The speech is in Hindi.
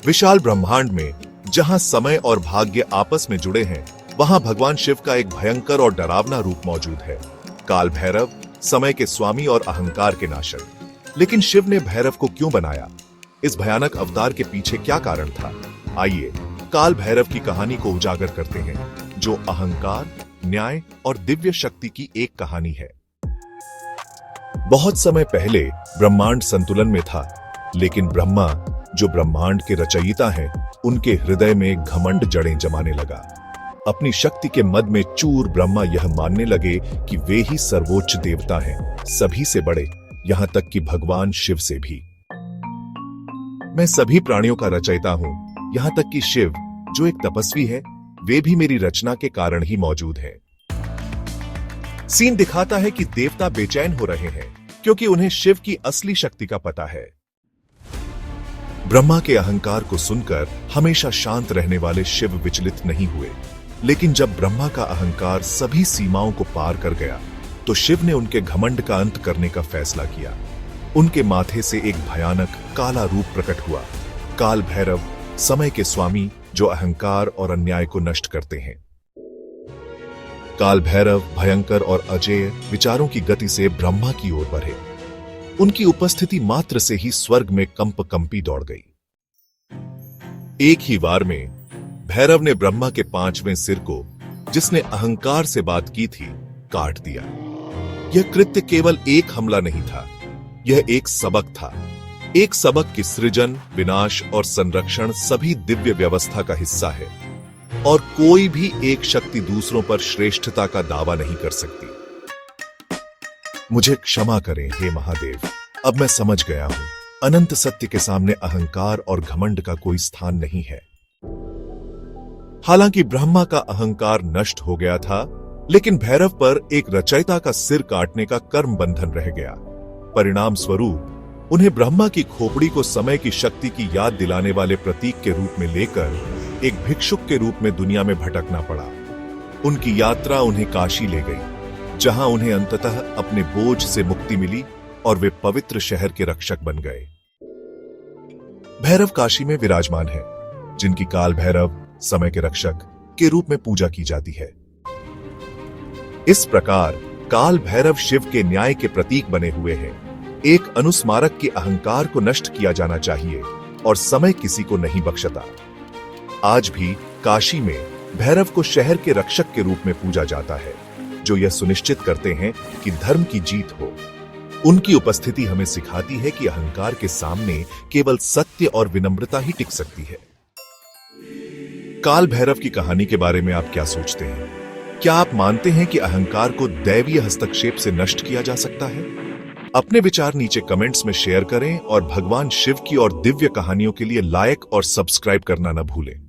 विशाल ब्रह्मांड में जहां समय और भाग्य आपस में जुड़े हैं, वहां भगवान शिव का एक भयंकर और डरावना रूप मौजूद है। काल भैरव, समय के स्वामी और अहंकार के नाशक। लेकिन शिव ने भैरव को क्यों बनाया? इस भयानक अवतार के पीछे क्या कारण था? आइए काल भैरव की कहानी को उजागर करते हैं, जो अहंकार, न्याय और दिव्य शक्ति की एक कहानी है। बहुत समय पहले ब्रह्मांड संतुलन में था, लेकिन ब्रह्मा, जो ब्रह्मांड के रचयिता हैं, उनके हृदय में घमंड जड़ें जमाने लगा। अपनी शक्ति के मद में चूर ब्रह्मा यह मानने लगे कि वे ही सर्वोच्च देवता हैं, सभी से बड़े, यहां तक कि भगवान शिव से भी। मैं सभी प्राणियों का रचयिता हूं, यहां तक कि शिव, जो एक तपस्वी है, वे भी मेरी रचना के कारण ही मौजूद है। सीन दिखाता है कि देवता बेचैन हो रहे हैं, क्योंकि उन्हें शिव की असली शक्ति का पता है। ब्रह्मा के अहंकार को सुनकर हमेशा शांत रहने वाले शिव विचलित नहीं हुए, लेकिन जब ब्रह्मा का अहंकार सभी सीमाओं को पार कर गया, तो शिव ने उनके घमंड का अंत करने का फैसला किया। उनके माथे से एक भयानक काला रूप प्रकट हुआ, काल भैरव, समय के स्वामी, जो अहंकार और अन्याय को नष्ट करते हैं। काल भैरव भयंकर और अजेय विचारों की गति से ब्रह्मा की ओर बढ़े। उनकी उपस्थिति मात्र से ही स्वर्ग में कंपी दौड़ गई। एक ही वार में भैरव ने ब्रह्मा के 5वें सिर को, जिसने अहंकार से बात की थी, काट दिया। यह कृत्य केवल एक हमला नहीं था, यह एक सबक था। एक सबक की सृजन, विनाश और संरक्षण सभी दिव्य व्यवस्था का हिस्सा है, और कोई भी एक शक्ति दूसरों पर श्रेष्ठता का दावा नहीं कर सकती। मुझे क्षमा करें हे महादेव, अब मैं समझ गया हूं, अनंत सत्य के सामने अहंकार और घमंड का कोई स्थान नहीं है। हालांकि ब्रह्मा का अहंकार नष्ट हो गया था, लेकिन भैरव पर एक रचयिता का सिर काटने का कर्म बंधन रह गया। परिणाम स्वरूप उन्हें ब्रह्मा की खोपड़ी को समय की शक्ति की याद दिलाने वाले प्रतीक के रूप में लेकर एक भिक्षुक के रूप में दुनिया में भटकना पड़ा। उनकी यात्रा उन्हें काशी ले गई, जहां उन्हें अंततः अपने बोझ से मुक्ति मिली और वे पवित्र शहर के रक्षक बन गए। भैरव काशी में विराजमान है, जिनकी काल भैरव, समय के रक्षक, के रूप में पूजा की जाती है। इस प्रकार काल भैरव शिव के न्याय के प्रतीक बने हुए हैं। एक अनुस्मारक के अहंकार को नष्ट किया जाना चाहिए, और समय किसी को नहीं बख्शता। आज भी काशी में भैरव को शहर के रक्षक के रूप में पूजा जाता है, जो यह सुनिश्चित करते हैं कि धर्म की जीत हो। उनकी उपस्थिति हमें सिखाती है कि अहंकार के सामने केवल सत्य और विनम्रता ही टिक सकती है। काल भैरव की कहानी के बारे में आप क्या सोचते हैं? क्या आप मानते हैं कि अहंकार को दैवीय हस्तक्षेप से नष्ट किया जा सकता है? अपने विचार नीचे कमेंट्स में शेयर करें, और भगवान शिव की और दिव्य कहानियों के लिए लाइक और सब्सक्राइब करना न भूलें।